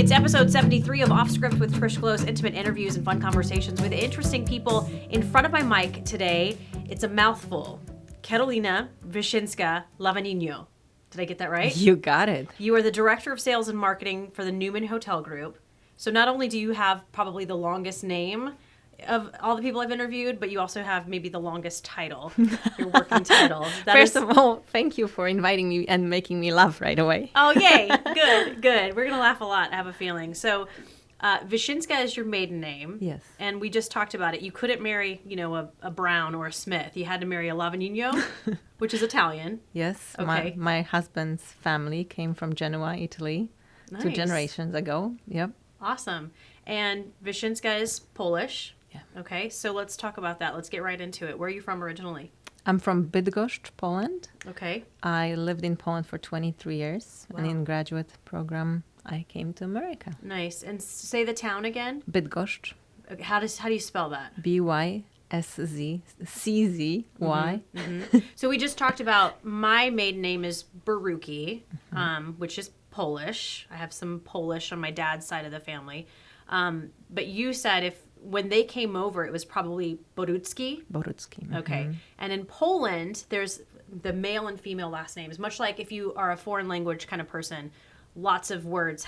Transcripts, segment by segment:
It's episode 73 of Off Script with Trish Glose, intimate interviews and fun conversations with interesting people. In front of my mic today, it's a mouthful. Karolina Wyszynska Lavagnino. Did I get that right? You got it. You are the Director of Sales and Marketing for the Neuman Hotel Group. So not only do you have probably the longest name of all the people I've interviewed, but you also have maybe the longest title, your working title. First of all, thank you for inviting me and making me laugh right away. Oh, yay. Good. We're going to laugh a lot, I have a feeling. So Wyszynska is your maiden name. Yes. And we just talked about it. You couldn't marry, a Brown or a Smith. You had to marry a Lavagnino, which is Italian. Yes. Okay. My husband's family came from Genoa, Italy, Nice. 2 generations ago. Yep. Awesome. And Wyszynska is Polish. Yeah. Okay, so let's talk about that. Let's get right into it. Where are you from originally? I'm from Bydgoszcz, Poland. Okay. I lived in Poland for 23 years. Wow. And in graduate program, I came to America. Nice. And say the town again. Bydgoszcz. Okay, how do you spell that? Byszczcy. So we just talked about my maiden name is Baruki, which is Polish. I have some Polish on my dad's side of the family. But you said when they came over, it was probably Borucki. Borucki. Okay. And in Poland, there's the male and female last names. Much like if you are a foreign language kind of person, lots of words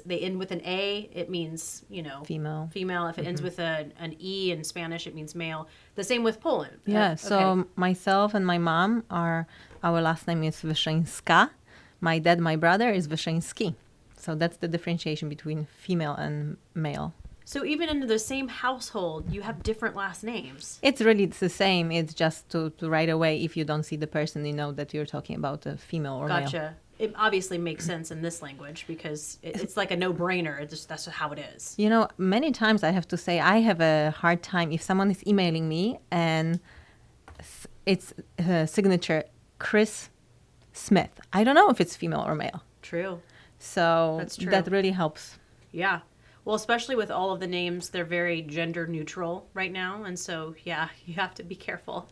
they end with an A, it means, Female. Female. If it ends with an E in Spanish, it means male. The same with Poland. Yeah, so myself and my mom, our last name is Wyszynska. My dad, my brother is Wyszynski. So that's the differentiation between female and male. So even in the same household, you have different last names. It's the same. It's just to right away, if you don't see the person, you know that you're talking about a female or male. Gotcha. It obviously makes sense in this language because it's like a no-brainer. That's how it is. Many times I have to say I have a hard time if someone is emailing me and it's signature Chris Smith. I don't know if it's female or male. True. So That's true. That really helps. Yeah. Well, especially with all of the names, they're very gender neutral right now. And so, yeah, you have to be careful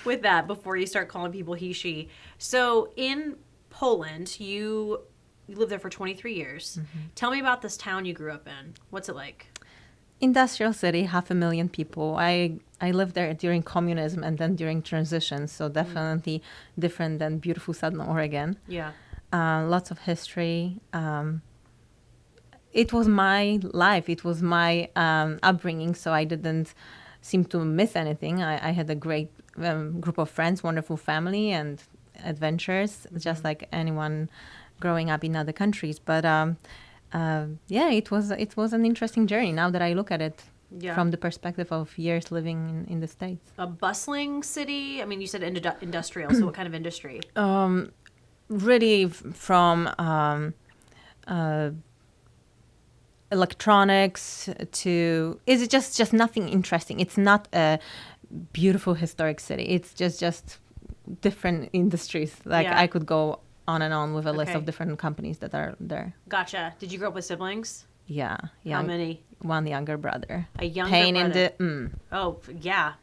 with that before you start calling people he, she. So in Poland, you lived there for 23 years. Tell me about this town you grew up in. What's it like? Industrial city, 500,000 people. I lived there during communism and then during transition. So definitely different than beautiful Southern Oregon. Yeah. Lots of history. It was my life. It was my upbringing, so I didn't seem to miss anything. I had a great group of friends, wonderful family, and adventures, just like anyone growing up in other countries. But it was an interesting journey. Now that I look at it from the perspective of years living in the States. A bustling city? I mean, you said industrial, so what kind of industry? Really from electronics to is it just nothing interesting. It's not a beautiful historic city. It's just different industries. I could go on and on with a list of different companies that are there. Gotcha. Did you grow up with siblings? Yeah. How many? One younger brother. A younger Pain brother. in the Oh, yeah.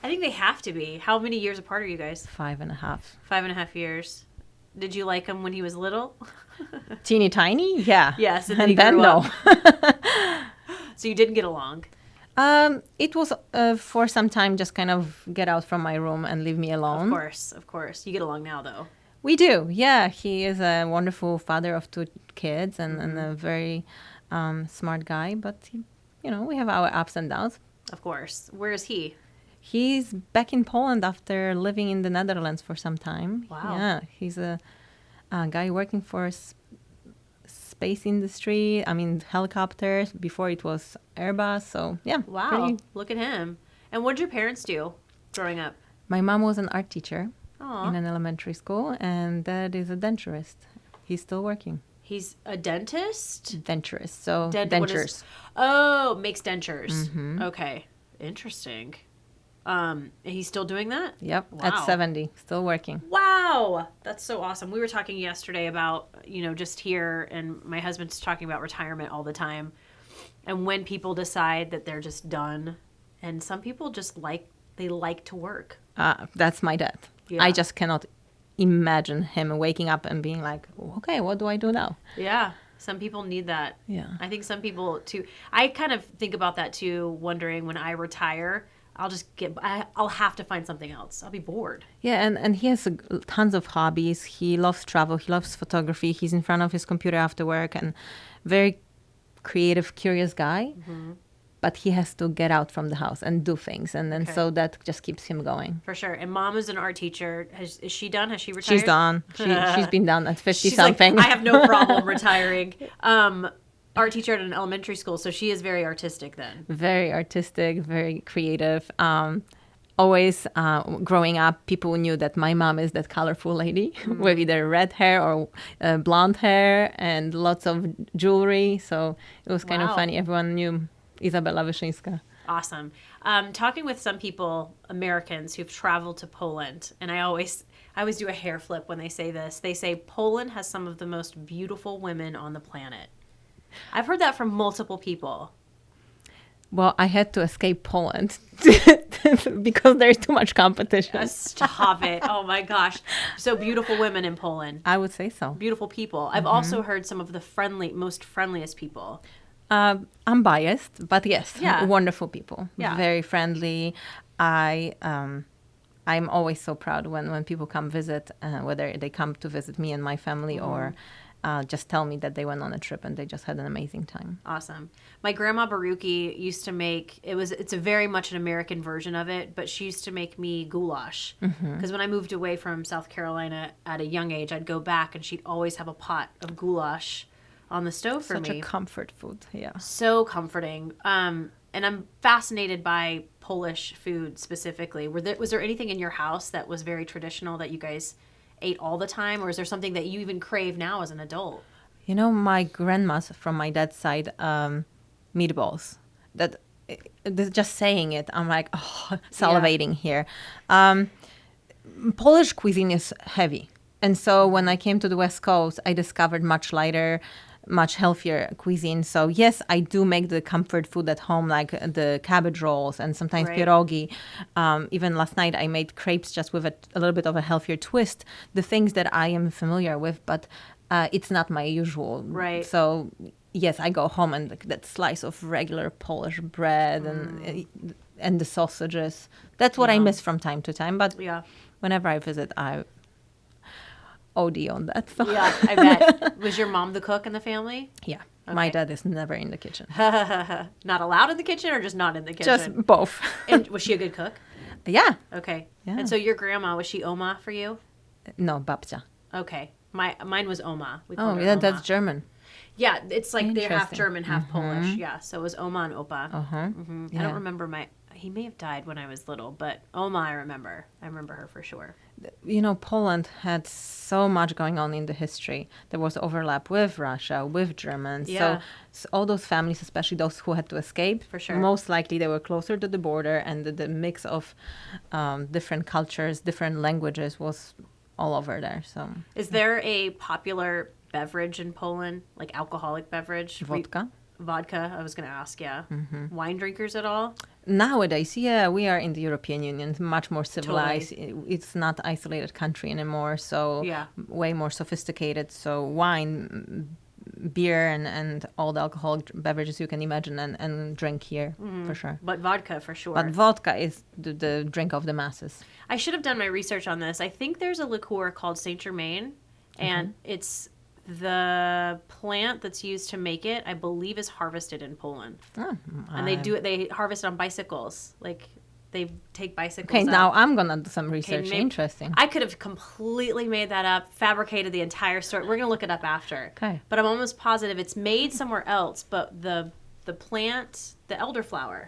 I think they have to be. How many years apart are you guys? 5.5. 5.5 years. Did you like him when he was little? Teeny tiny? Yeah. Yes. And then no. So you didn't get along? It was for some time just kind of get out from my room and leave me alone. Of course. You get along now, though. We do. Yeah. He is a wonderful father of 2 kids and a very smart guy. But, we have our ups and downs. Of course. Where is he? He's back in Poland after living in the Netherlands for some time. Wow. Yeah. He's a guy working for space industry. I mean, helicopters. Before it was Airbus. So, yeah. Wow. Look at him. And what did your parents do growing up? My mom was an art teacher Aww. in an elementary school, and dad is a denturist. He's still working. He's a dentist? Denturist. So, dentures. Makes dentures. Okay. Interesting. He's still doing that? Yep. Wow. At 70. Still working. Wow. That's so awesome. We were talking yesterday about, just here, and my husband's talking about retirement all the time. And when people decide that they're just done, and some people just like to work. That's my dad. Yeah. I just cannot imagine him waking up and being like, okay, what do I do now? Yeah. Some people need that. Yeah. I think some people too. I kind of think about that too, wondering when I retire, I'll have to find something else. I'll be bored. Yeah, and he has tons of hobbies. He loves travel. He loves photography. He's in front of his computer after work and very creative, curious guy. But he has to get out from the house and do things. And then so that just keeps him going. For sure. And mom is an art teacher. Is she done? Has she retired? She's done. She's been done at 50 She's something. like, I have no problem retiring. Art teacher at an elementary school. So she is very artistic then. Very artistic, very creative. Always growing up, people knew that my mom is that colorful lady with either red hair or blonde hair and lots of jewelry. So it was kind of funny. Everyone knew Izabela Wyszynska. Awesome. Talking with some people, Americans who've traveled to Poland, and I always do a hair flip when they say this. They say Poland has some of the most beautiful women on the planet. I've heard that from multiple people. Well, I had to escape Poland because there's too much competition. Stop it. Oh my gosh. So beautiful women in Poland. I would say so. Beautiful people. I've also heard some of the most friendliest people. I'm biased, but yes, wonderful people. Yeah. Very friendly. I'm always so proud when people come visit, whether they come to visit me and my family or just tell me that they went on a trip and they just had an amazing time. Awesome. My grandma Baruki used to make, it's a very much an American version of it, but she used to make me goulash. Because when I moved away from South Carolina at a young age, I'd go back and she'd always have a pot of goulash on the stove for me. Such a comfort food, yeah. So comforting. And I'm fascinated by Polish food specifically. Was there anything in your house that was very traditional that you guys ate all the time, or is there something that you even crave now as an adult? You know, my grandma's from my dad's side, meatballs. Just saying it, I'm like, salivating here. Polish cuisine is heavy. And so when I came to the West Coast, I discovered much lighter, much healthier cuisine. So yes, I do make the comfort food at home, like the cabbage rolls and sometimes pierogi. Even last night I made crepes just with a little bit of a healthier twist. The things that I am familiar with, but it's not my usual. Right. So yes, I go home and that slice of regular Polish bread and the sausages. That's what I miss from time to time. But whenever I visit, I OD on that. So. Yeah, I bet. Was your mom the cook in the family? Yeah. Okay. My dad is never in the kitchen. Not allowed in the kitchen or just not in the kitchen? Just both. And was she a good cook? Yeah. Okay. Yeah. And so your grandma, was she Oma for you? No, babcia. Okay. Mine was Oma. That's German. Yeah, it's like they're half German, half Polish. Yeah, so it was Oma and Opa. Yeah. I don't remember he may have died when I was little, but Oma I remember. I remember her for sure. You know, Poland had so much going on in the history. There was overlap with Russia, with Germans. Yeah. So all those families, especially those who had to escape, for sure, most likely they were closer to the border, and the mix of different cultures, different languages was all over there. So, is there a popular beverage in Poland, like alcoholic beverage? Vodka. Vodka, I was going to ask, yeah. Wine drinkers at all? Nowadays, yeah, we are in the European Union, much more civilized. Totally. It's not isolated country anymore, so way more sophisticated. So wine, beer, and all the alcoholic beverages you can imagine and drink here, for sure. But vodka, for sure. But vodka is the drink of the masses. I should have done my research on this. I think there's a liqueur called Saint Germain, and it's the plant that's used to make it, I believe, is harvested in Poland. And they harvest it on bicycles. Like, they take bicycles Okay, up. now I'm going to do some research. Interesting. I could have completely made that up, fabricated the entire story. We're going to look it up after. Okay. But I'm almost positive it's made somewhere else, but the plant, the elderflower.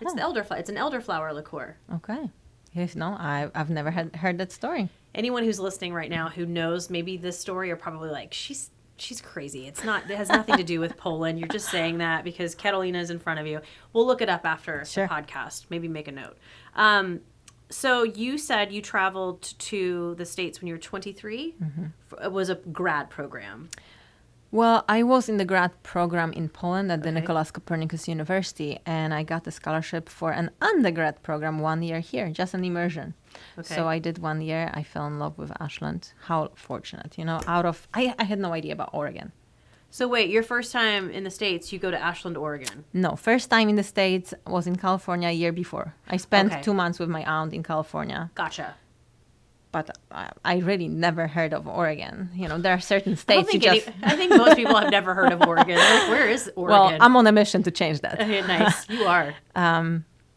It's the elderflower. It's an elderflower liqueur. Okay. Yes, no, I've never heard that story. Anyone who's listening right now who knows maybe this story are probably like, she's crazy. It has nothing to do with Poland. You're just saying that because Karolina is in front of you. We'll look it up after the podcast. Maybe make a note. So you said you traveled to the States when you were 23. It was a grad program. Well, I was in the grad program in Poland at the Nicholas Copernicus University, and I got a scholarship for an undergrad program 1 year here, just an immersion. Okay. So I did 1 year. I fell in love with Ashland. How fortunate, you know, I had no idea about Oregon. So wait, your first time in the States, you go to Ashland, Oregon. No, first time in the States was in California a year before. I spent Okay. 2 months with my aunt in California, Gotcha. but I really never heard of Oregon. You know, there are certain I don't states you think just... I think most people have never heard of Oregon. They're like, where is Oregon? Well, I'm on a mission to change that. Nice. You are.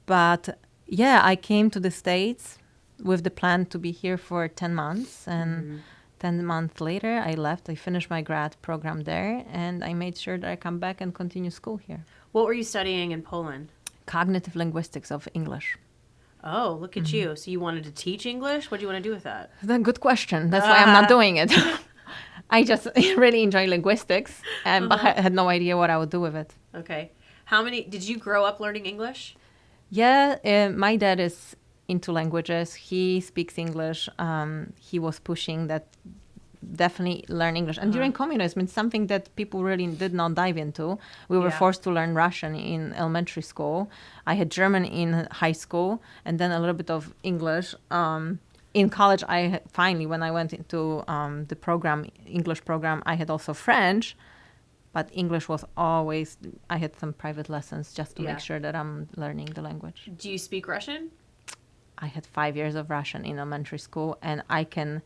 But yeah, I came to the States with the plan to be here for 10 months. And 10 months later, I left. I finished my grad program there. And I made sure that I come back and continue school here. What were you studying in Poland? Cognitive linguistics of English. Oh, look at you. So you wanted to teach English? What do you want to do with that? That's a good question. That's why I'm not doing it. I just really enjoy linguistics, but I had no idea what I would do with it. Okay. Did you grow up learning English? Yeah, my dad is into languages. He speaks English. He was pushing that definitely learn English. And during communism, it's something that people really did not dive into. We were forced to learn Russian in elementary school. I had German in high school, and then a little bit of English. In college, finally, when I went into the English program, I had also French. But English was always, I had some private lessons just to make sure that I'm learning the language. Do you speak Russian? I had 5 years of Russian in elementary school, and I can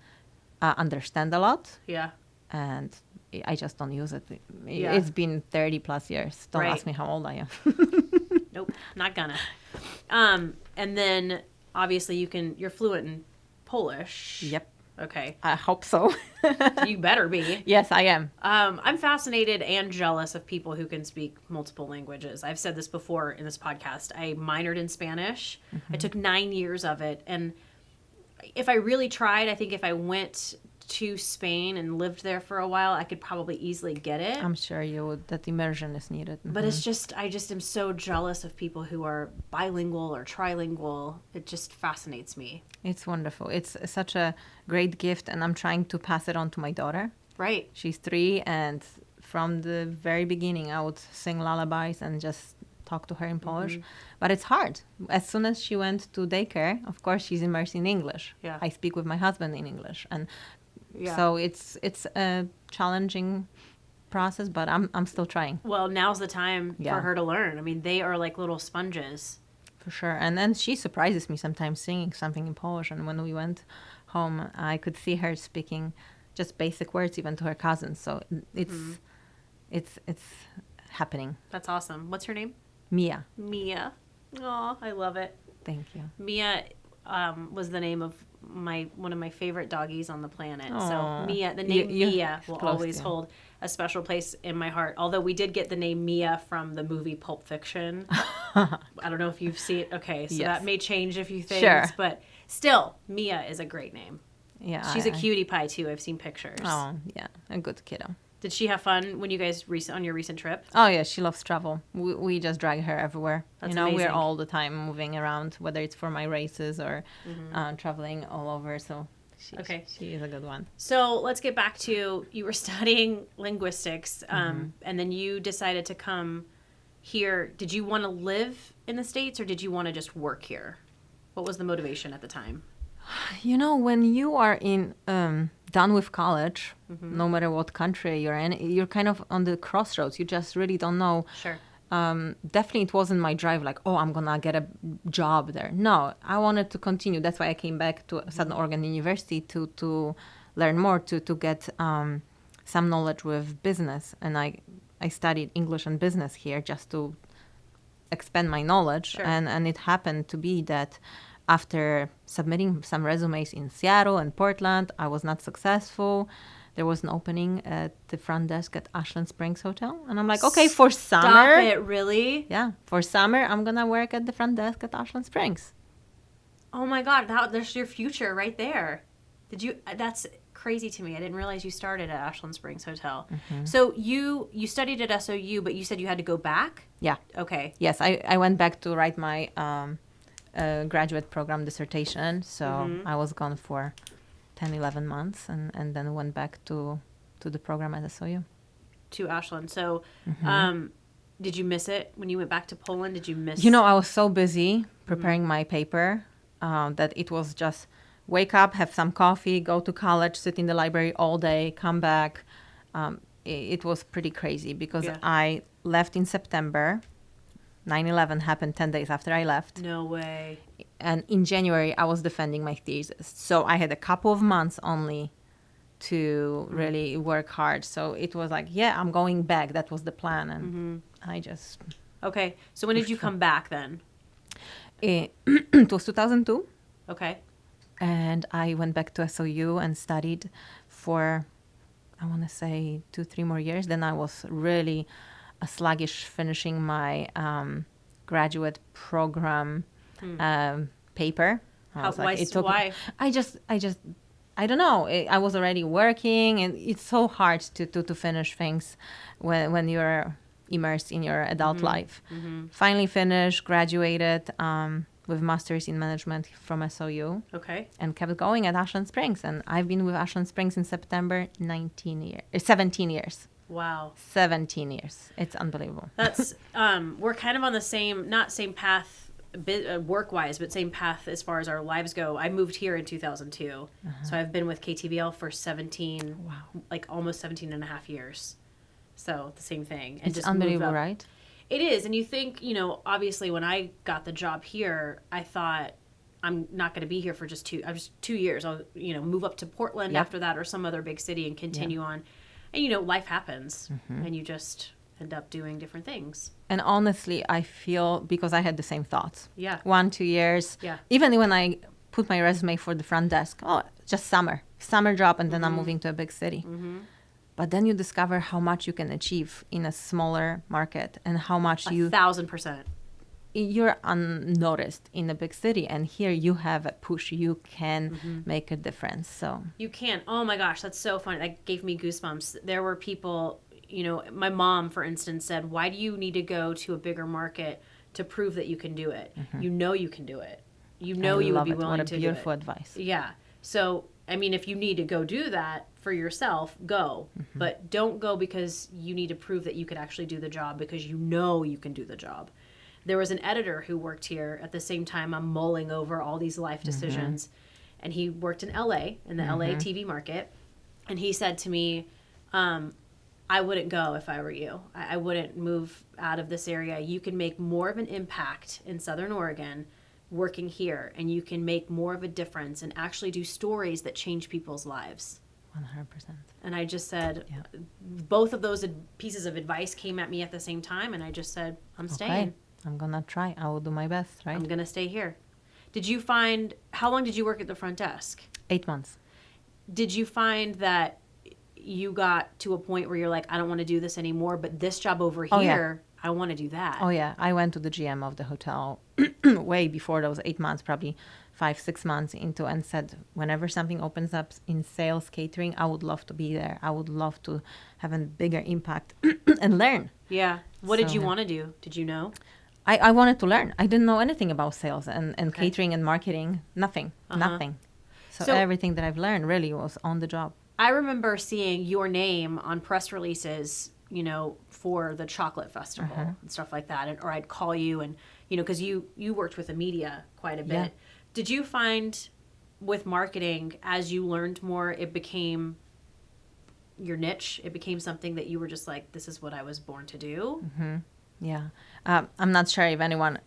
understand a lot. Yeah. And I just don't use it. Yeah. It's been 30 plus years. Don't ask me how old I am. Nope, not gonna. And then obviously you're fluent in Polish. Yep. Okay. I hope so. You better be. Yes, I am. I'm fascinated and jealous of people who can speak multiple languages. I've said this before in this podcast. I minored in Spanish. I took 9 years of it. And if I really tried, I think if I went to Spain and lived there for a while, I could probably easily get it. I'm sure you would. That immersion is needed. But it's just, I just am so jealous of people who are bilingual or trilingual. It just fascinates me. It's wonderful. It's such a great gift, and I'm trying to pass it on to my daughter. Right. She's 3, and from the very beginning, I would sing lullabies and just talk to her in Polish. But it's hard. As soon as she went to daycare, of course, she's immersed in English. Yeah. I speak with my husband in English, and so it's a challenging process, but I'm still trying. Well, now's the time for her to learn. I mean, they are like little sponges. For sure. And then she surprises me sometimes singing something in Polish. And when we went home, I could see her speaking just basic words even to her cousins. So it's happening. That's awesome. What's her name? Mia. Mia. Oh, I love it. Thank you. Mia was the name of one of my favorite doggies on the planet. Aww. So Mia, the name Mia will close, always hold a special place in my heart. Although we did get the name Mia from the movie Pulp Fiction. I don't know if you've seen it. Okay, so that may change a few things, but still, Mia is a great name. Yeah, she's a cutie pie too. I've seen pictures. Oh, yeah, a good kiddo. Did she have fun when you guys on your recent trip? Oh yeah, she loves travel. We just drag her everywhere. That's amazing. We're all the time moving around, whether it's for my races or traveling all over. So she is a good one. So let's get back to, you were studying linguistics, and then you decided to come here. Did you want to live in the States, or did you want to just work here? What was the motivation at the time? You know, when you are done with college, no matter what country you're in, you're kind of on the crossroads. You just really don't know. Sure. Definitely it wasn't my drive like, oh, I'm going to get a job there. No, I wanted to continue. That's why I came back to Southern Oregon University to learn more, to get some knowledge with business. And I studied English and business here just to expand my knowledge. Sure. And it happened to be that after submitting some resumes in Seattle and Portland, I was not successful. There was an opening at the front desk at Ashland Springs Hotel. And I'm like, okay, for summer. Stop it, really? Yeah, for summer, I'm going to work at the front desk at Ashland Springs. Oh my God, there's your future right there. That's crazy to me. I didn't realize you started at Ashland Springs Hotel. So you studied at SOU, but you said you had to go back? Yeah. Okay. Yes, I went back to write my graduate program dissertation. So I was gone for 10, 11 months and then went back to the program at SOU. To Ashland. So did you miss it when you went back to Poland? Did you miss... You know, I was so busy preparing my paper that it was just wake up, have some coffee, go to college, sit in the library all day, come back. it was pretty crazy because Yeah. I left in September. 9/11 happened 10 days after I left. No way. And in January, I was defending my thesis. So I had a couple of months only to really work hard. So it was like, yeah, I'm going back. That was the plan. And I just... Okay. So when did you come back then? It was 2002. Okay. And I went back to SOU and studied for, I want to say, 2-3 more years. Then I was really sluggish finishing my graduate program paper. Why? I don't know. I was already working, and it's so hard to finish things when you're immersed in your adult life. Finally finished, graduated with master's in management from SOU. Okay. And kept going at Ashland Springs. And I've been with Ashland Springs in September 17 years. Wow. 17 years. It's unbelievable. That's we're kind of on the same, not same path work-wise, but same path as far as our lives go. I moved here in 2002. So I've been with KTVL for 17, like almost 17 and a half years. So the same thing. And It's just unbelievable, moved up. right? It is. And you think, obviously when I got the job here, I thought I'm not going to be here for just 2 years. I'll, move up to Portland after that or some other big city and continue on. And, life happens and you just end up doing different things. And honestly, I feel, because I had the same thoughts. Yeah. 1-2 years. Yeah. Even when I put my resume for the front desk, just summer job, and then I'm moving to a big city. But then you discover how much you can achieve in a smaller market and how much 1,000%. You're unnoticed in a big city, and here you have a push. You can make a difference. So you can. Oh my gosh, that's so funny. That gave me goosebumps. There were people, my mom, for instance, said, why do you need to go to a bigger market to prove that you can do it? You know you can do it. You would be willing to do it. What a beautiful advice. Yeah. So, if you need to go do that for yourself, go. But don't go because you need to prove that you could actually do the job, because you can do the job. There was an editor who worked here at the same time I'm mulling over all these life decisions. And he worked in LA, in the LA TV market. And he said to me, I wouldn't go if I were you. I wouldn't move out of this area. You can make more of an impact in Southern Oregon working here, and you can make more of a difference and actually do stories that change people's lives. 100%. And I just said, both of those pieces of advice came at me at the same time, and I just said, I'm staying. Okay. I'm going to try. I will do my best, right? I'm going to stay here. How long did you work at the front desk? 8 months. Did you find that you got to a point where you're like, I don't want to do this anymore, but this job over here, I want to do that? Oh, yeah. I went to the GM of the hotel way before those 8 months, probably 5-6 months into, and said, whenever something opens up in sales, catering, I would love to be there. I would love to have a bigger impact and learn. Yeah. What did you want to do? Did you know? I wanted to learn. I didn't know anything about sales and catering and marketing. Nothing. So everything that I've learned really was on the job. I remember seeing your name on press releases, for the chocolate festival and stuff like that. Or I'd call you and, because you worked with the media quite a bit. Yeah. Did you find with marketing, as you learned more, it became your niche? It became something that you were just like, this is what I was born to do? Yeah. I'm not sure if anyone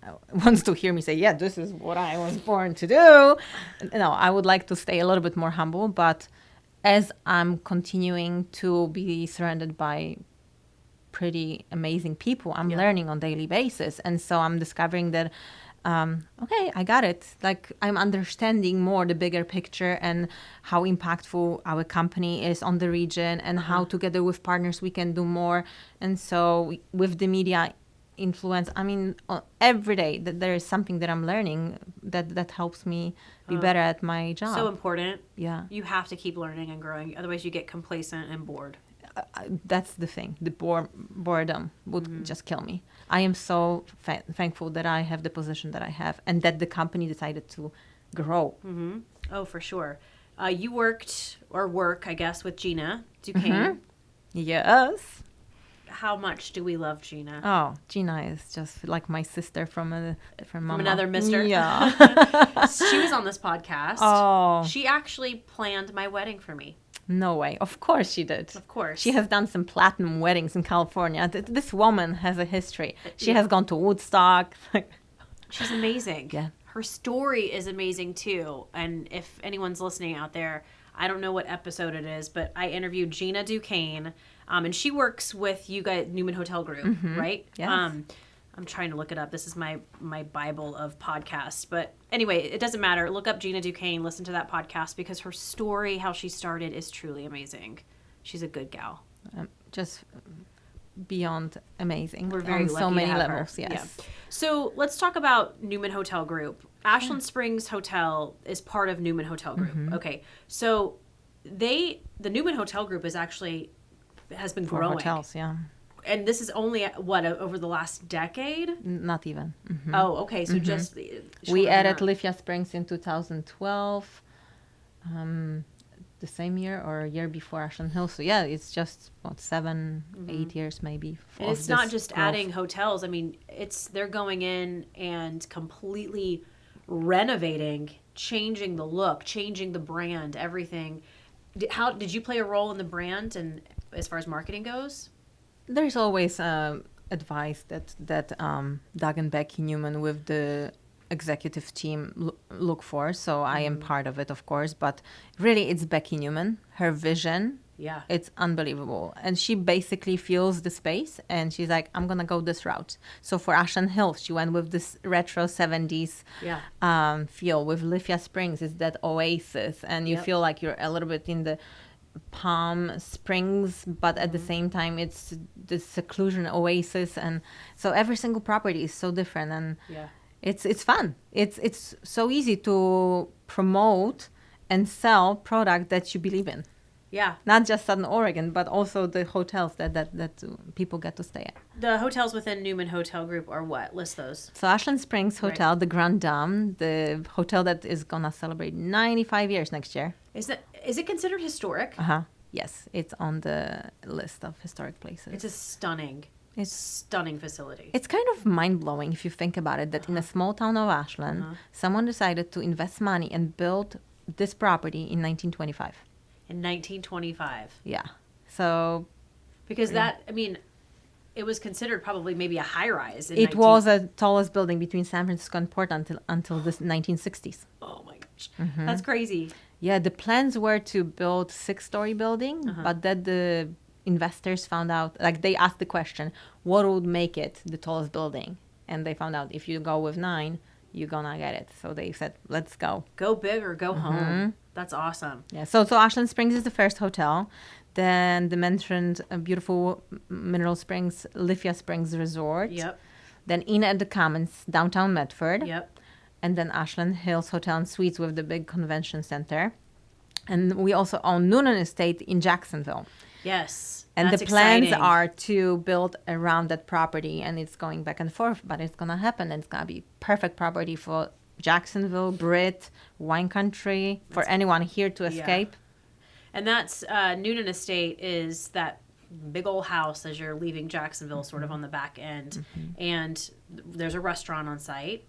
wants to hear me say, yeah, this is what I was born to do. No, I would like to stay a little bit more humble. But as I'm continuing to be surrounded by pretty amazing people, I'm learning on a daily basis. And so I'm discovering that, okay, I got it. Like, I'm understanding more the bigger picture and how impactful our company is on the region and how together with partners we can do more. And so with the media influence, every day that there is something that I'm learning that helps me be better at my job. So important. Yeah. You have to keep learning and growing. Otherwise you get complacent and bored. That's the thing. The boredom would just kill me. I am so thankful that I have the position that I have and that the company decided to grow. Oh, for sure. You work, I guess, with Gina Duquesne. Yes. How much do we love Gina? Oh, Gina is just like my sister from another mister? Yeah. She was on this podcast. Oh. She actually planned my wedding for me. No way. Of course she did. Of course. She has done some platinum weddings in California. This woman has a history. She has gone to Woodstock. She's amazing. Yeah. Her story is amazing too. And if anyone's listening out there, I don't know what episode it is, but I interviewed Gina Duquesne, and she works with you guys, Neuman Hotel Group, right? Yes. I'm trying to look it up. This is my Bible of podcasts. But anyway, it doesn't matter. Look up Gina Duquesne, listen to that podcast, because her story, how she started, is truly amazing. She's a good gal. Just beyond amazing. We're very on lucky so many to have levels. her. Yes. Yeah. So let's talk about Neuman Hotel Group. Ashland Springs Hotel is part of Neuman Hotel Group. Okay. So the Neuman Hotel Group has been For growing. hotels, yeah. And this is only, over the last decade? Not even. Oh, okay. So just... We added Lithia Springs in 2012, the same year or a year before Ashland Hill. So yeah, it's just, 7, 8 years maybe. And it's not just adding hotels. I mean, they're going in and completely renovating, changing the look, changing the brand, everything. Did you play a role in the brand and as far as marketing goes? There's always advice that Doug and Becky Neuman with the executive team look for. So I am part of it, of course. But really, it's Becky Neuman, her vision. Yeah. It's unbelievable. And she basically feels the space and she's like, I'm going to go this route. So for Ashland Hill, she went with this retro 70s feel. With Lithia Springs, it's that oasis. And you feel like you're a little bit in the Palm Springs, but at the same time, it's the seclusion oasis. And so every single property is so different. And it's fun. It's so easy to promote and sell product that you believe in. Yeah. Not just Southern Oregon, but also the hotels that people get to stay at. The hotels within Neuman Hotel Group are what? List those. So Ashland Springs Hotel, the Grand Dame, the hotel that is going to celebrate 95 years next year. Is it considered historic? Yes, it's on the list of historic places. It's a stunning facility. It's kind of mind-blowing if you think about it, that in a small town of Ashland, someone decided to invest money and build this property in 1925. In 1925. Yeah. So... Because it was considered probably maybe a high-rise. It was the tallest building between San Francisco and Portland until the 1960s. Oh, my gosh. That's crazy. Yeah, the plans were to build 6-story building, but then the investors found out, like they asked the question, what would make it the tallest building? And they found out if you go with 9, you're gonna get it. So they said, let's go. Go big or go home. That's awesome. Yeah, so Ashland Springs is the first hotel. Then the mentioned beautiful Mineral Springs, Lithia Springs Resort. Yep. Then Inn at the Commons, downtown Medford. Yep. And then Ashland Hills Hotel and Suites with the big convention center. And we also own Noonan Estate in Jacksonville. Yes. And that's the plans exciting. are to build around that property, and it's going back and forth, but it's going to happen. And it's going to be perfect property for Jacksonville, Brit, wine country, for anyone here to escape. And that's Noonan Estate is that big old house as you're leaving Jacksonville, sort of on the back end. And there's a restaurant on site.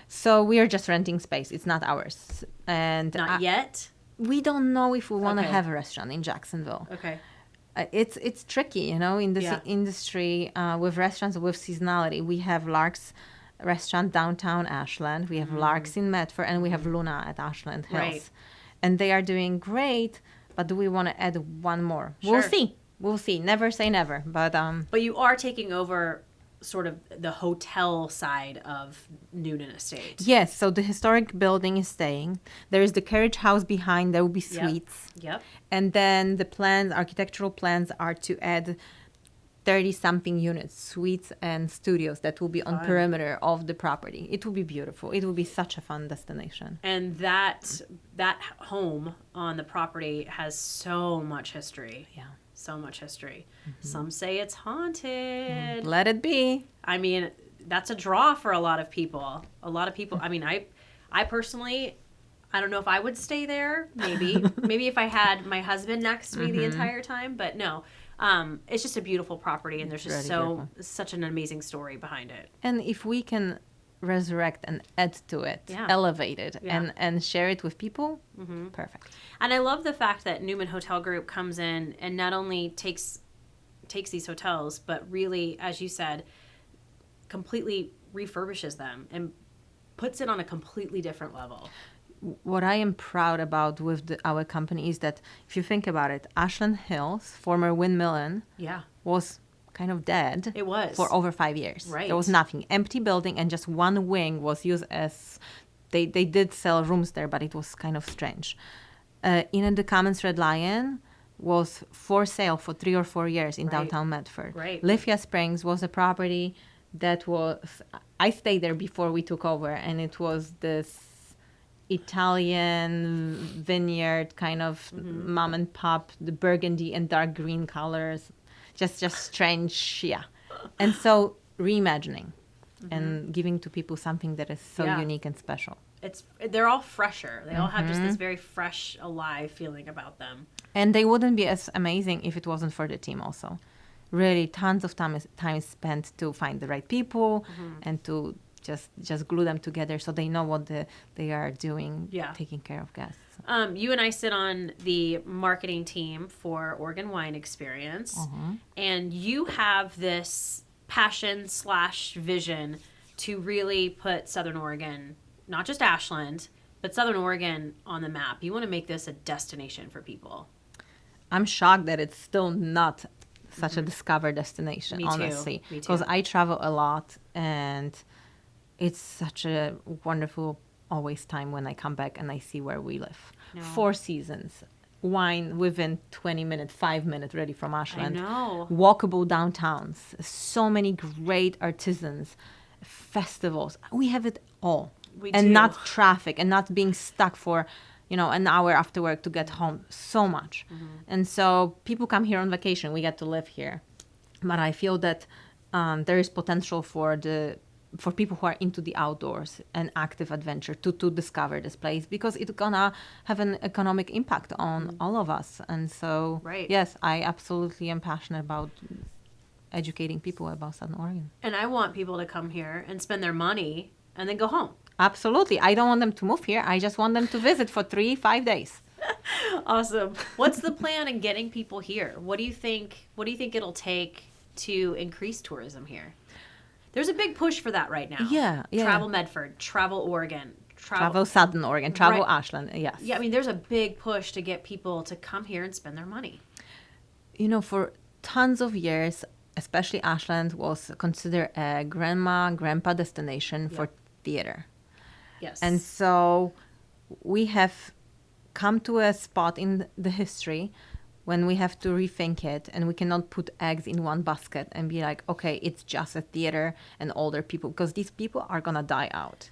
So we are just renting space. It's not ours. And Not yet? We don't know if we want to have a restaurant in Jacksonville. Okay. It's tricky, in this industry with restaurants with seasonality. We have Lark's restaurant downtown Ashland. We have Lark's in Medford, and we have Luna at Ashland Hills. Right. And they are doing great, but do we want to add one more? Sure. We'll see. Never say never. But you are taking over sort of the hotel side of Noonan Estate. Yes, so the historic building is staying. There is the carriage house behind. There will be suites. Yep. And then the architectural plans are to add 30-something units, suites and studios that will be on perimeter of the property. It will be beautiful. It will be such a fun destination. And that home on the property has so much history. Yeah. So much history. Some say it's haunted. Let it be. I mean, that's a draw for a lot of people. I mean, I personally, I don't know if I would stay there. Maybe if I had my husband next to me the entire time, but no. It's just a beautiful property, and there's just such an amazing story behind it. And if we can resurrect and add to it, Yeah. elevate it, Yeah. and share it with people, perfect. And I love the fact that Neuman Hotel Group comes in and not only takes these hotels, but really, as you said, completely refurbishes them and puts it on a completely different level. What I am proud about with our company is that if you think about it, Ashland Hills, former Windmill Inn, Yeah, was kind of dead. it was. For over 5 years. Right. There was nothing. Empty building, and just one wing was used as... They did sell rooms there, but it was kind of strange. Inn the Commons Red Lion was for sale for 3 or 4 years in downtown Medford. Right. Lithia Springs was a property that was... I stayed there before we took over, and it was this Italian vineyard kind of mom and pop, the burgundy and dark green colors, just strange, yeah. And so reimagining and giving to people something that is so unique and special. They're all fresher. They all have just this very fresh, alive feeling about them. And they wouldn't be as amazing if it wasn't for the team also. Really, tons of time is spent to find the right people and to just glue them together so they know what they are doing, taking care of guests. You and I sit on the marketing team for Oregon Wine Experience, and you have this passion/vision to really put Southern Oregon, not just Ashland, but Southern Oregon on the map. You want to make this a destination for people. I'm shocked that it's still not such a discovered destination, Me too. honestly. Me too. Because I travel a lot, and it's such a wonderful always time when I come back and I see where we live. No. 4 seasons, wine within 20 minutes, 5 minutes ready from Ashland. I know. Walkable downtowns, so many great artisans, festivals. We have it all. We and do. not traffic and not being stuck for an hour after work to get home. So much. And so people come here on vacation. We get to live here. But I feel that there is potential for people who are into the outdoors and active adventure to discover this place, because it's gonna have an economic impact on all of us. And so, yes, I absolutely am passionate about educating people about Southern Oregon. And I want people to come here and spend their money and then go home. Absolutely. I don't want them to move here. I just want them to visit for 3-5 days. Awesome. What's the plan in getting people here? What do you think it'll take to increase tourism here? There's a big push for that right now. Yeah. Travel Medford, travel Oregon, travel Southern Oregon, travel Ashland. Yes. Yeah, I mean, there's a big push to get people to come here and spend their money. For tons of years, especially Ashland was considered a grandpa destination for theater. Yes. And so we have come to a spot in the history when we have to rethink it, and we cannot put eggs in one basket and be like, okay, it's just a theater and older people, because these people are going to die out.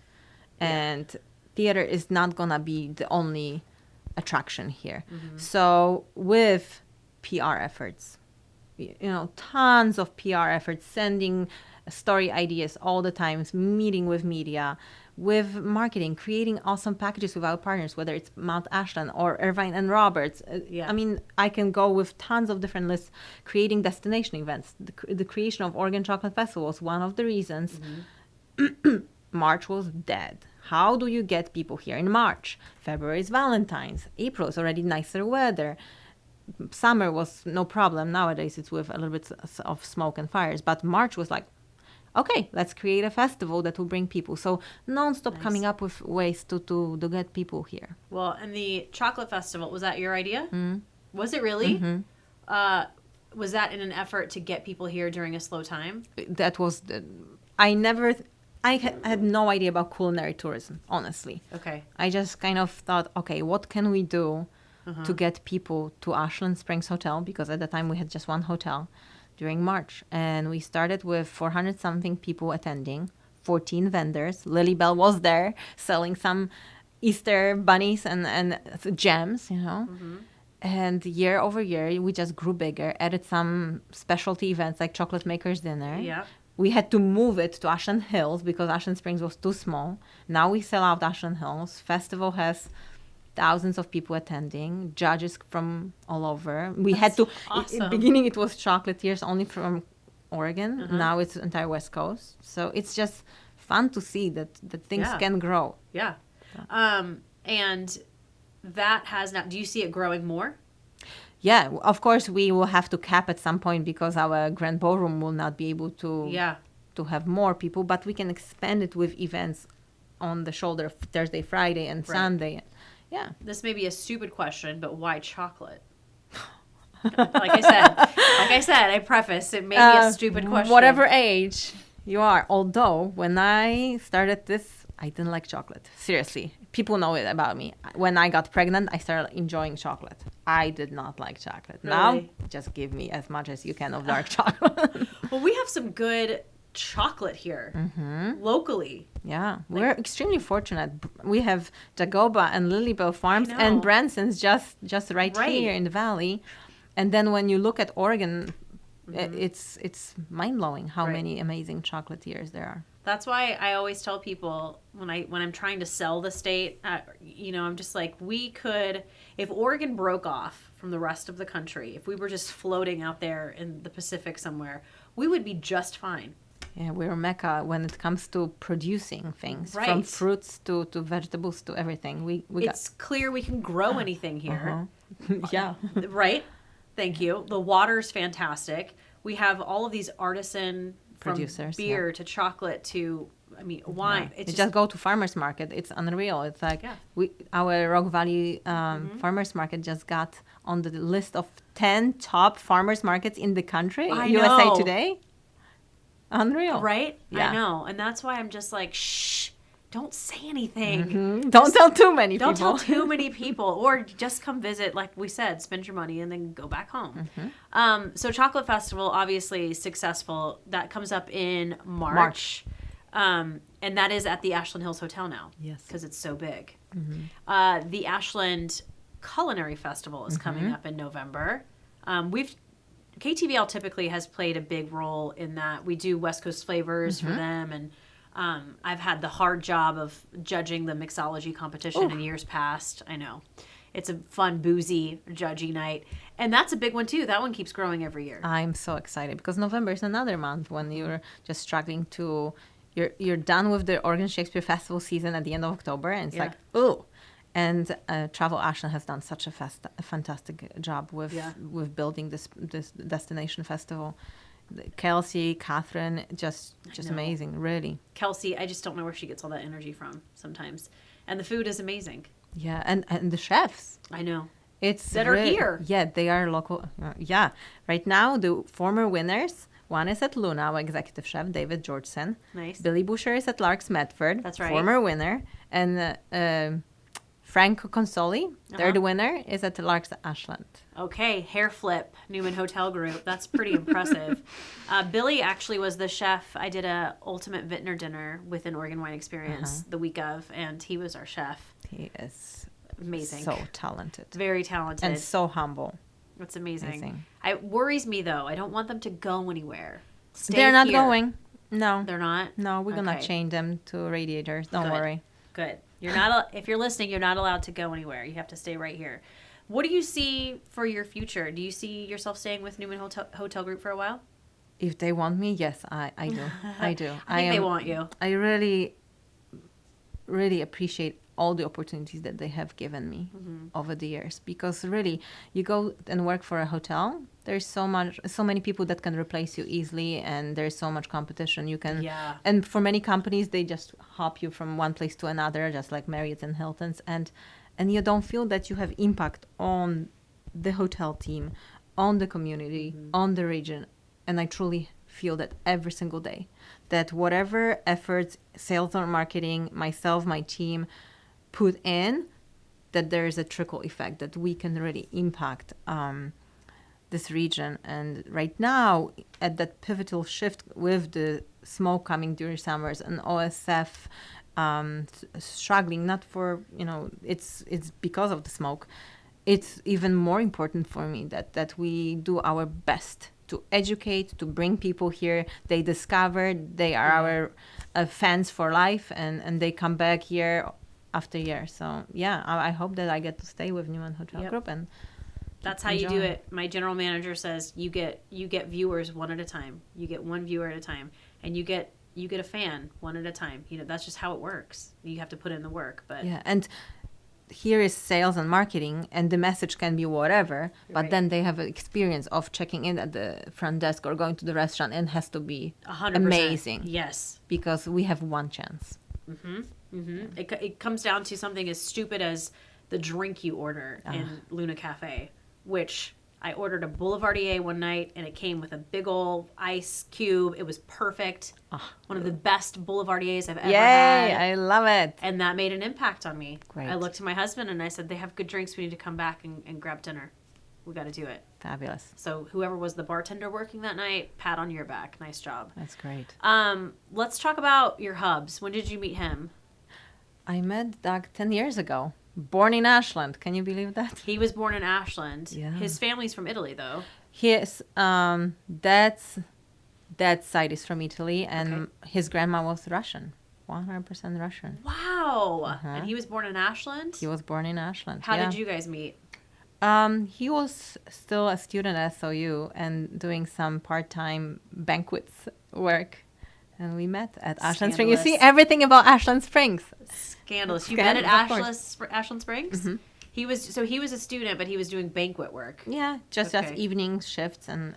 And theater is not going to be the only attraction here. So with PR efforts, tons of PR efforts, sending story ideas all the time, meeting with media, with marketing, creating awesome packages with our partners, whether it's Mount Ashland or Irvine and Roberts. I mean, I can go with tons of different lists, creating destination events. The creation of Oregon Chocolate Festival was one of the reasons. March was dead. How do you get people here in March? February is Valentine's. April is already nicer weather. Summer was no problem. Nowadays it's with a little bit of smoke and fires. But March was like, okay, let's create a festival that will bring people. So non-stop coming up with ways to get people here. Well, and the chocolate festival, was that your idea? Was it really? Was that in an effort to get people here during a slow time? That was I had no idea about culinary tourism, honestly. Okay. I just kind of thought, okay, what can we do to get people to Ashland Springs Hotel? Because at the time we had just one hotel during March. And we started with 400-something people attending, 14 vendors. Lily Bell was there selling some Easter bunnies and gems, And year over year, we just grew bigger, added some specialty events like Chocolate Maker's Dinner. Yeah. We had to move it to Ashland Hills because Ashland Springs was too small. Now we sell out Ashland Hills. Festival has thousands of people attending, judges from all over. We had to, awesome. in the beginning it was chocolatiers only from Oregon. Now it's entire West Coast. So it's just fun to see that things can grow. Yeah. And that has not, do you see it growing more? Yeah, of course we will have to cap at some point because our grand ballroom will not be able to have more people, but we can expand it with events on the shoulder Thursday, Friday, and Sunday. Yeah. This may be a stupid question, but why chocolate? Like I said, I preface it may be a stupid question. Whatever age you are. Although when I started this, I didn't like chocolate. Seriously. People know it about me. When I got pregnant, I started enjoying chocolate. I did not like chocolate. Really? Now, just give me as much as you can of dark chocolate. Well, we have some good chocolate here locally. Yeah, we're extremely fortunate. We have Jagoba and Lilybell Farms and Branson's just right here in the valley. And then when you look at Oregon, it's mind-blowing how many amazing chocolatiers there are. That's why I always tell people when I'm trying to sell the state, I'm just like, we could, if Oregon broke off from the rest of the country, if we were just floating out there in the Pacific somewhere, we would be just fine. Yeah, we're Mecca when it comes to producing things, from fruits to vegetables to everything. It's clear we can grow anything here. Yeah. Right? Thank you. The water's fantastic. We have all of these artisan producers, from beer to chocolate to, wine. Yeah. You just go to farmers market. It's unreal. It's like our Rock Valley farmers market just got on the list of 10 top farmers markets in the country. USA Today. Unreal. Right? Yeah. I know. And that's why I'm just like, shh, don't say anything. Don't tell too many people. Don't tell too many people. Or just come visit, like we said, spend your money and then go back home. So Chocolate Festival, obviously successful. That comes up in March. And that is at the Ashland Hills Hotel now. Yes. Because it's so big. The Ashland Culinary Festival is coming up in November. KTVL typically has played a big role in that. We do West Coast flavors for them, and I've had the hard job of judging the mixology competition in years past. I know. It's a fun, boozy, judgy night. And that's a big one, too. That one keeps growing every year. I'm so excited because November is another month when you're just struggling to... You're done with the Oregon Shakespeare Festival season at the end of October, and it's like, oh. And Travel Ashland has done such a fantastic job with building this destination festival. Kelsey, Catherine, just amazing, really. Kelsey, I just don't know where she gets all that energy from sometimes. And the food is amazing. Yeah, and the chefs. I know. It's that are here. Yeah, they are local. Yeah. Right now, the former winners, one is at Luna, our executive chef, David Georgeson. Nice. Billy Boucher is at Lark's Medford. That's right. Former winner. And Frank Consoli, third winner, is at Lark's Ashland. Okay, hair flip, Neuman Hotel Group. That's pretty impressive. Billy actually was the chef. I did a ultimate vintner dinner with an Oregon Wine Experience the week of, and he was our chef. He is amazing. So talented. Very talented. And so humble. It's amazing. It worries me, though. I don't want them to go anywhere. They're not going. No. They're not? No, we're going to chain them to radiators. Don't worry. Good. You're not. If you're listening, you're not allowed to go anywhere. You have to stay right here. What do you see for your future? Do you see yourself staying with Neuman Hotel Group for a while? If they want me, yes, I do. I do. I think they want you. I really, really appreciate all the opportunities that they have given me over the years. Because really, you go and work for a hotel, there's so many people that can replace you easily, and there's so much competition. You can, and for many companies, they just hop you from one place to another, just like Marriott's and Hilton's, and you don't feel that you have impact on the hotel team, on the community, on the region. And I truly feel that every single day, that whatever efforts, sales or marketing, myself, my team put in, that there is a trickle effect, that we can really impact this region. And right now, at that pivotal shift with the smoke coming during summers and OSF struggling, not for, it's because of the smoke, it's even more important for me that we do our best to educate, to bring people here. They discover they are our fans for life, and they come back year after year. So I hope that I get to stay with Neuman Hotel Group, and that's how you do it. My general manager says you get viewers one at a time. You get one viewer at a time, and you get you get a fan one at a time. That's just how it works. You have to put in the work. But Yeah, and here is sales and marketing, and the message can be whatever, but Right. then they have an experience of checking in at the front desk or going to the restaurant, and it has to be 100%. amazing. Yes. Because we have one chance. It comes down to something as stupid as the drink you order in Luna Cafe, which I ordered a Boulevardier one night, and it came with a big old ice cube. It was perfect. One of the best Boulevardiers I've ever Yay, had. I love it. And that made an impact on me. Great. I looked at my husband and I said, they have good drinks. We need to come back and grab dinner. We got to do it. Fabulous. So whoever was the bartender working that night, pat on your back. Nice job. That's great. Let's talk about your hubs. When did you meet him? I met Doug 10 years ago. Born in Ashland. Can you believe that? He was born in Ashland. Yeah. His family's from Italy, though. His dad's side is from Italy, and his grandma was Russian. 100% Russian. Wow. And he was born in Ashland? He was born in Ashland. How did you guys meet? He was still a student at SOU and doing some part-time banquets work. And we met at Ashland Springs. You see Scandalous. everything about Ashland Springs. Scandalous. You met at Scandalous, Ashland Springs? He was a student, but he was doing banquet work. Yeah, just Okay. evening shifts, and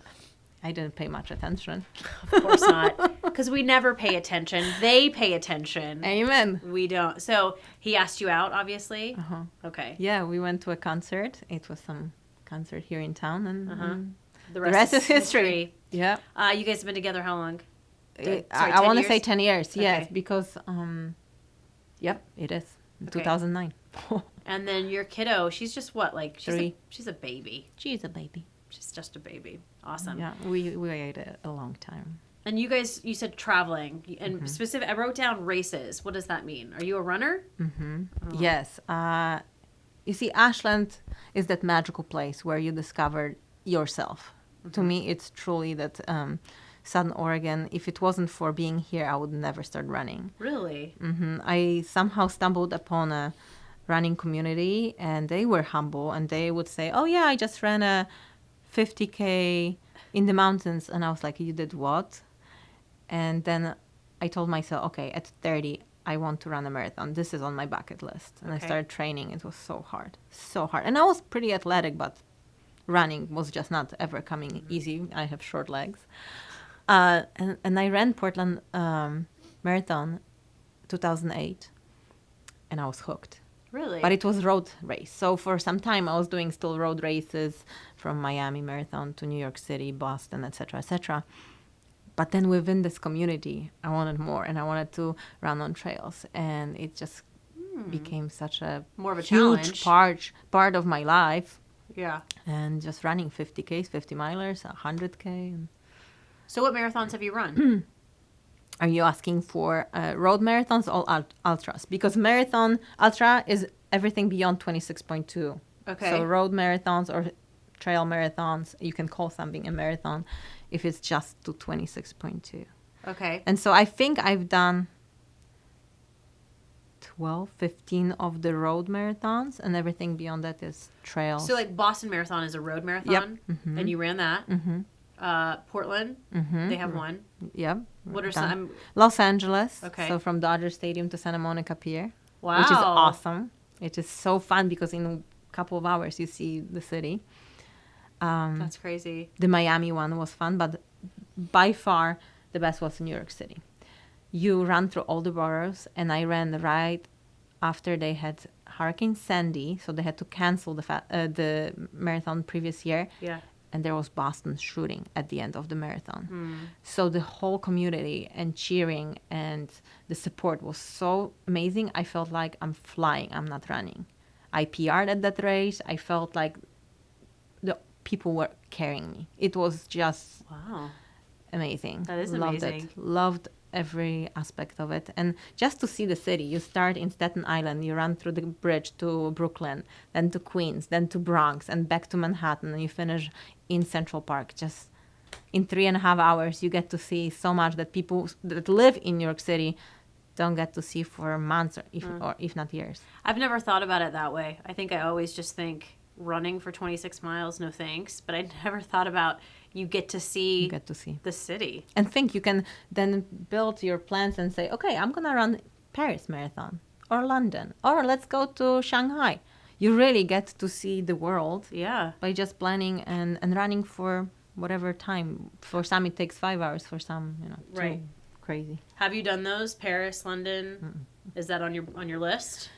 I didn't pay much attention. Of course not. Because we never pay attention. They pay attention. Amen. We don't. So he asked you out, obviously? Okay. Yeah, we went to a concert. It was some concert here in town, and The rest is history. Yeah. You guys have been together how long? I want to 10 say years? 10 years, yes, Okay. because, yep, it is. Okay. 2009. And then your kiddo, she's just what? Like, Three. She's a baby. She's a baby. She's just a baby. Awesome. Yeah, we waited a long time. And you guys, you said traveling. And specific, I wrote down races. What does that mean? Are you a runner? Yes. You see, Ashland is that magical place where you discover yourself. To me, it's truly that Southern Oregon, if it wasn't for being here, I would never start running. Really? I somehow stumbled upon a running community, and they were humble, and they would say, oh, yeah, I just ran a 50K in the mountains. And I was like, you did what? And then I told myself, okay, at 30, I want to run a marathon. This is on my bucket list. And I started training. It was so hard, so hard. And I was pretty athletic, but running was just not ever coming easy. I have short legs. And I ran Portland Marathon 2008, and I was hooked. Really? But it was road race. So for some time, I was doing still road races from Miami Marathon to New York City, Boston, etc., etc. But then within this community, I wanted more, and I wanted to run on trails. And it just became such a More of a huge challenge. part of my life. Yeah. And just running 50Ks, 50 milers, 100K. So what marathons have you run? Are you asking for road marathons or ultras? Because marathon ultra is everything beyond 26.2. Okay. So road marathons or trail marathons, you can call something a marathon if it's just to 26.2. Okay. And so I think I've done 12, 15 of the road marathons, and everything beyond that is trails. So like Boston Marathon is a road marathon, and you ran that. Portland, they have one. Yep. What are done. some? Los Angeles. Okay. So from Dodger Stadium to Santa Monica Pier. Wow. Which is awesome. It is so fun because in a couple of hours you see the city. That's crazy. The Miami one was fun, but by far the best was in New York City. You run through all the boroughs, and I ran right after they had Hurricane Sandy, so they had to cancel the marathon previous year. Yeah. And there was Boston shooting at the end of the marathon. So the whole community and cheering and the support was so amazing. I felt like I'm flying. I'm not running. I PR'd at that race. I felt like the people were carrying me. It was just amazing. That is Loved amazing. it. Loved every aspect of it. And just to see the city, you start in Staten Island, you run through the bridge to Brooklyn, then to Queens, then to Bronx, and back to Manhattan, and you finish in Central Park. Just in 3.5 hours, you get to see so much that people that live in New York City don't get to see for months or if not years. I've never thought about it that way. I think I always just think running for 26 miles, no thanks. But I never thought about you get to see the city. And think you can then build your plans and say, okay, I'm going to run Paris Marathon or London, or let's go to Shanghai. You really get to see the world by just planning and running for whatever time. For some, it takes 5 hours. For some, right. Crazy. Have you done those? Paris, London? Mm-mm. Is that on your list?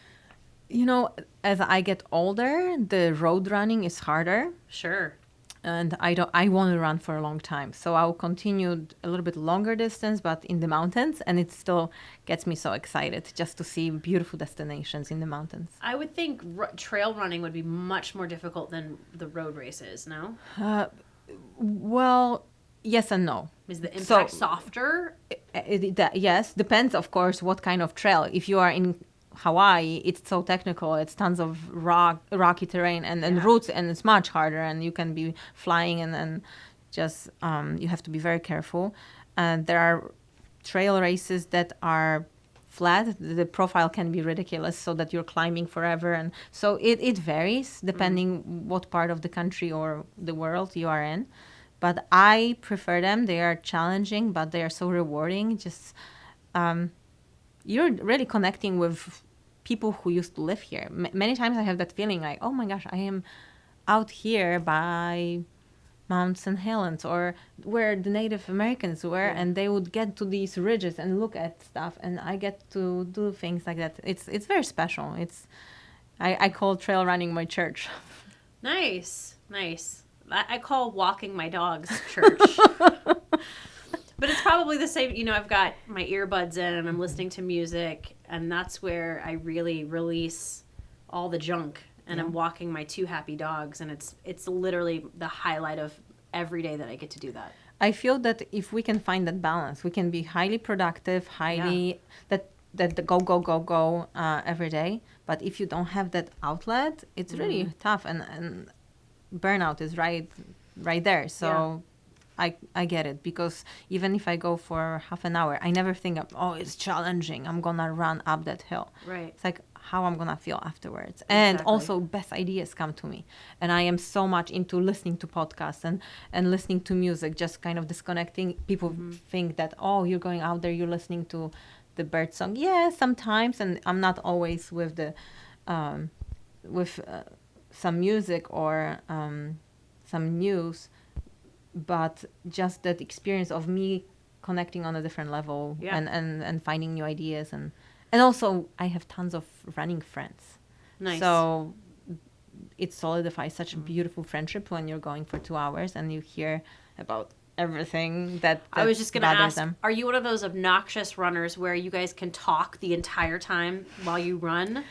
As I get older, the road running is harder. Sure. And I want to run for a long time. So I'll continue a little bit longer distance, but in the mountains. And it still gets me so excited just to see beautiful destinations in the mountains. I would think trail running would be much more difficult than the road races, no? Well, yes and no. Is the impact softer? Yes. Depends, of course, what kind of trail. If you are in Hawaii, it's so technical. It's tons of rocky terrain and routes, and it's much harder. And you can be flying, and just you have to be very careful. And there are trail races that are flat. The profile can be ridiculous, so that you're climbing forever. And so it varies depending what part of the country or the world you are in. But I prefer them. They are challenging, but they are so rewarding. Just you're really connecting with people who used to live here. Many times I have that feeling like, oh my gosh, I am out here by Mount St. Helens, or where the Native Americans were, and they would get to these ridges and look at stuff, and I get to do things like that. It's very special. I call trail running my church. Nice. I call walking my dogs church. But it's probably the same. I've got my earbuds in and I'm listening to music, and that's where I really release all the junk. And I'm walking my 2 happy dogs, and it's literally the highlight of every day that I get to do that. I feel that if we can find that balance, we can be highly productive, that the go every day. But if you don't have that outlet, it's really tough, and burnout is right there. So I get it, because even if I go for half an hour, I never think of, it's challenging, I'm gonna run up that hill. Right. It's like how I'm gonna feel afterwards. And also best ideas come to me. And I am so much into listening to podcasts and listening to music, just kind of disconnecting. People think that, you're going out there, you're listening to the bird song. Yeah, sometimes, and I'm not always with the some music or some news. But just that experience of me connecting on a different level and finding new ideas. And also I have tons of running friends. Nice. So it solidifies such a beautiful friendship when you're going for 2 hours and you hear about everything that I was just going to ask, them. Are you one of those obnoxious runners where you guys can talk the entire time while you run?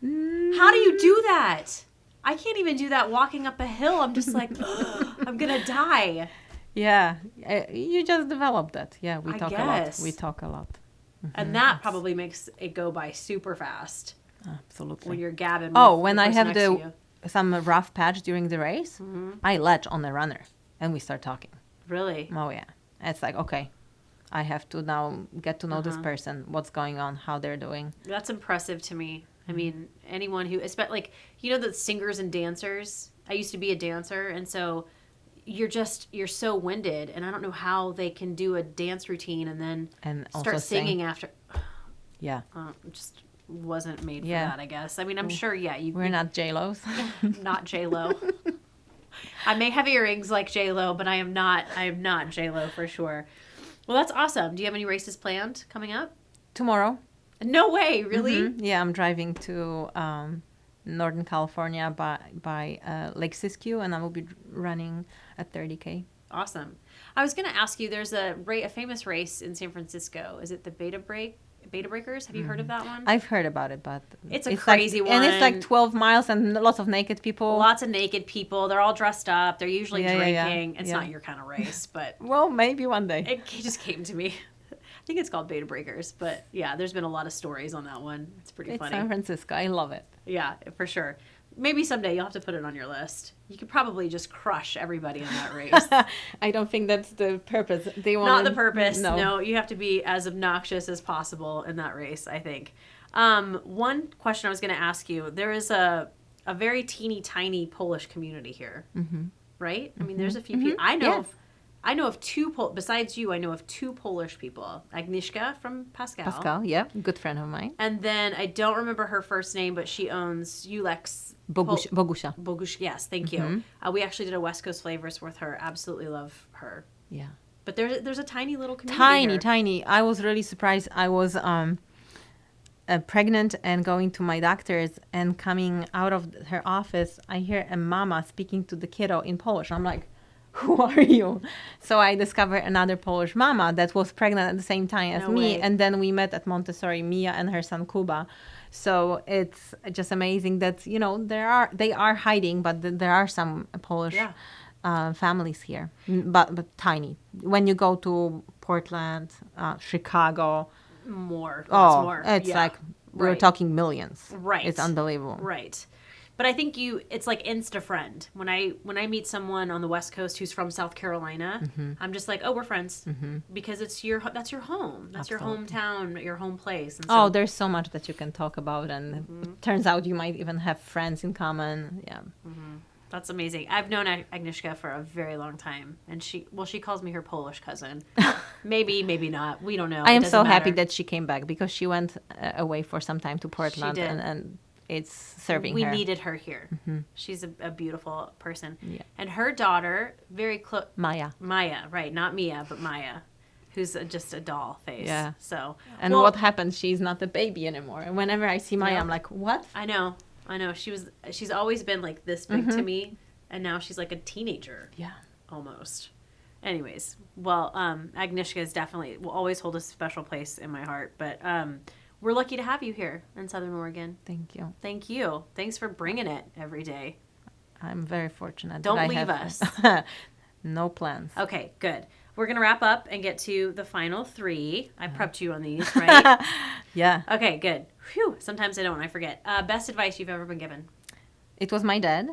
How do you do that? I can't even do that walking up a hill. I'm just like, I'm going to die. Yeah. You just developed that. Yeah, we talk a lot. We talk a lot. Mm-hmm. And that probably makes it go by super fast. Absolutely. When you're gabbing. When I have some rough patch during the race, I latch on the runner and we start talking. Really? Oh, yeah. It's like, okay, I have to now get to know this person, what's going on, how they're doing. That's impressive to me. I mean, anyone who, especially the singers and dancers. I used to be a dancer, and so you're so winded, and I don't know how they can do a dance routine and then start singing after. Yeah. Just wasn't made for that, I guess. I mean, I'm sure, we're not J-Lo's. Not J-Lo. I may have earrings like J-Lo, but I am not J-Lo for sure. Well, that's awesome. Do you have any races planned coming up? Tomorrow. No way, really? Mm-hmm. Yeah, I'm driving to Northern California by Lake Siskiyou, and I will be running at 30K. Awesome. I was going to ask you, there's a famous race in San Francisco. Is it the Beta Breakers? Have you heard of that one? I've heard about it, but it's a crazy one. And it's like 12 miles and lots of naked people. Lots of naked people. They're all dressed up. They're usually drinking. It's not your kind of race, but... Well, maybe one day. It just came to me. I think it's called Beta Breakers, but yeah, there's been a lot of stories on that one. It's pretty funny. San Francisco. I love it. Yeah, for sure. Maybe someday you'll have to put it on your list. You could probably just crush everybody in that race. I don't think that's the purpose. Not the purpose. No, you have to be as obnoxious as possible in that race, I think. One question I was going to ask you, there is a a very teeny tiny Polish community here, right? I mean, there's a few people. I know of two, besides you, I know of two Polish people. Agnieszka from Pascal. Pascal, yeah, good friend of mine. And then I don't remember her first name, but she owns Ulex. Bogusia. Bogusia, yes, thank you. We actually did a West Coast Flavors with her. Absolutely love her. Yeah. But there's a tiny little community Tiny. I was really surprised. I was pregnant and going to my doctor's, and coming out of her office, I hear a mama speaking to the kiddo in Polish. I'm like, who are you? So I discovered another Polish mama that was pregnant at the same time as me. way. And then we met at Montessori, Mia and her son Kuba. So it's just amazing that, they are hiding, but there are some Polish families here, but tiny. When you go to Portland, Chicago, more. It's like we're talking millions. Right. It's unbelievable. Right. But I think it's like Insta-friend. When I meet someone on the West Coast who's from South Carolina, I'm just like, oh, we're friends. Because that's your home. That's your hometown, your home place. And so, there's so much that you can talk about. And it turns out you might even have friends in common. Yeah. That's amazing. I've known Agnieszka for a very long time. And she calls me her Polish cousin. Maybe not. We don't know. I am so happy that she came back, because she went away for some time to Portland. She did. And it's serving we her. needed her here. She's a beautiful person. Yeah. And her daughter, very close. Maya, right. Not Mia, but Maya, who's just a doll face. Yeah. So. And what happened? She's not a baby anymore. And whenever I see Maya, I'm like, what? I know. She's always been like this big to me. And now she's like a teenager. Yeah. Almost. Anyways, well, Agnieszka will always hold a special place in my heart. But we're lucky to have you here in Southern Oregon. Thank you. Thank you. Thanks for bringing it every day. I'm very fortunate. Don't leave us. No plans. Okay, good. We're going to wrap up and get to the final three. I prepped you on these, right? Yeah. Okay, good. Whew. Sometimes I don't. I forget. Best advice you've ever been given? It was my dad.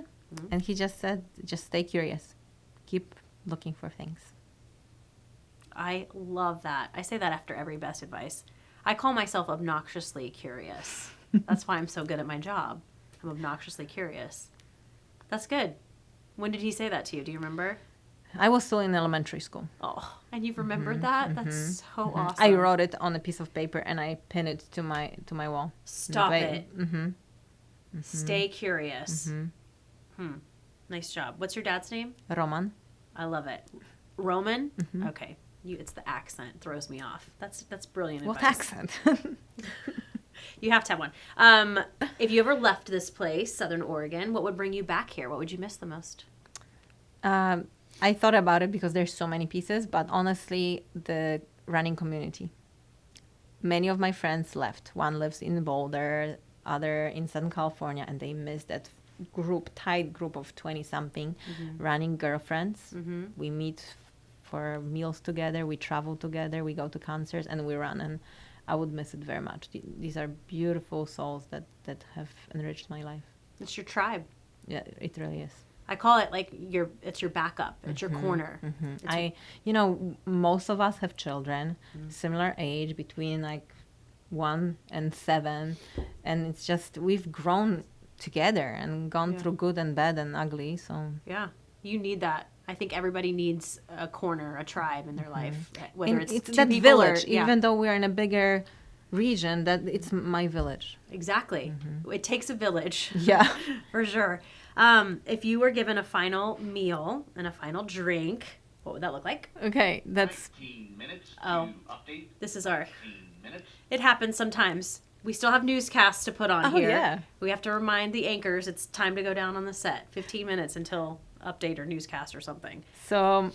And he just said, just stay curious. Keep looking for things. I love that. I say that after every best advice. I call myself obnoxiously curious. That's why I'm so good at my job. I'm obnoxiously curious. That's good. When did he say that to you? Do you remember? I was still in elementary school. Oh, and you've remembered that? That's so awesome. I wrote it on a piece of paper and I pinned it to my wall. Stop it. Stay curious. Nice job. What's your dad's name? Roman. I love it. Roman? Okay. It's the accent throws me off. That's brilliant advice. What accent? You have to have one. If you ever left this place, Southern Oregon, what would bring you back here? What would you miss the most? I thought about it because there's so many pieces, but honestly, the running community. Many of my friends left. One lives in Boulder, other in Southern California, and they miss that tight group of 20-something running girlfriends. We meet for meals together, we travel together, we go to concerts, and we run. And I would miss it very much. These are beautiful souls that have enriched my life. It's your tribe. Yeah, it really is. I call it like it's your backup. It's your corner. Most of us have children, similar age, between like 1 and 7. And it's just, we've grown together and gone through good and bad and ugly. So yeah, you need that. I think everybody needs a corner, a tribe in their life, whether it's two that people village. or, even though we're in a bigger region, that it's my village. Exactly. It takes a village. Yeah, for sure. If you were given a final meal and a final drink, what would that look like? Okay, that's 15 minutes to update. This is our. 15 minutes. It happens sometimes. We still have newscasts to put on here. Yeah. We have to remind the anchors it's time to go down on the set. 15 minutes until update or newscast or something. So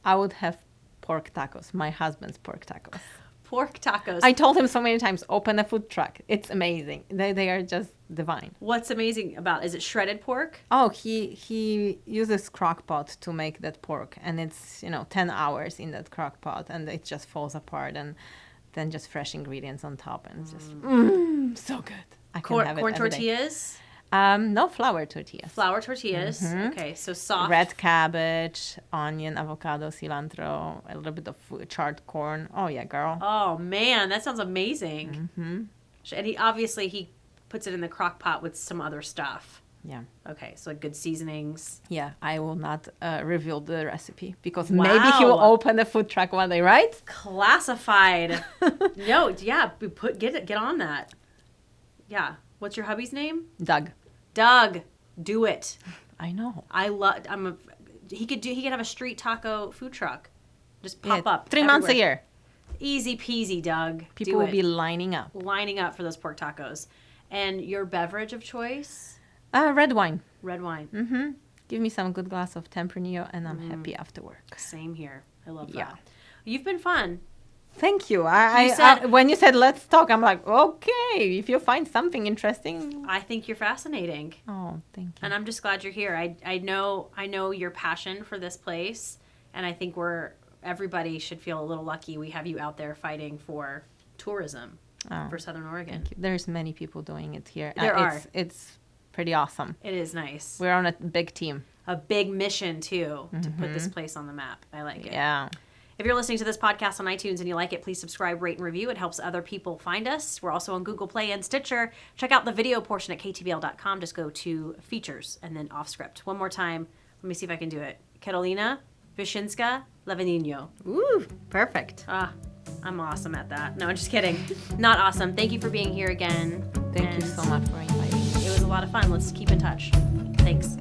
I would have pork tacos, my husband's pork tacos. Pork tacos. I told him so many times, open a food truck. It's amazing. They are just divine. What's amazing about, is it shredded pork? Oh, he uses crock pot to make that pork, and it's 10 hours in that crock pot, and it just falls apart, and then just fresh ingredients on top, and it's just so good. I can have it corn every day. tortillas? No, flour tortillas. Flour tortillas. Okay, so soft. Red cabbage, onion, avocado, cilantro, a little bit of charred corn. Oh yeah, girl. Oh man, that sounds amazing. And he puts it in the crock pot with some other stuff. Yeah. Okay, so good seasonings. Yeah, I will not reveal the recipe because maybe he will Wow. open a food truck one day, right? Classified. No, yeah, get on that. Yeah. What's your hubby's name? Doug. Doug. Do it. I know. He could have a street taco food truck. Just pop up 3 months a everywhere. year. Easy peasy, Doug. People Do will it. be lining up. Lining up for those pork tacos. And your beverage of choice? Red wine. Red wine. Mm-hmm. Give me some good glass of Tempranillo and I'm happy after work. Same here. I love that. Yeah. You've been fun. Thank you. When you said let's talk, I'm like, okay, if you find something interesting. I think you're fascinating. Oh, thank you. And I'm just glad you're here. I know your passion for this place, and I think everybody should feel a little lucky we have you out there fighting for tourism for Southern Oregon. Thank you. There's many people doing it here. There are. It's pretty awesome. It is nice. We're on a big team. A big mission too to put this place on the map. I like it. Yeah. If you're listening to this podcast on iTunes and you like it, please subscribe, rate, and review. It helps other people find us. We're also on Google Play and Stitcher. Check out the video portion at ktbl.com. Just go to features and then off script. One more time. Let me see if I can do it. Karolina Wyszynska Lavagnino. Ooh, perfect. I'm awesome at that. No, I'm just kidding. Not awesome. Thank you for being here again. Thank you so much for inviting me. It was a lot of fun. Let's keep in touch. Thanks.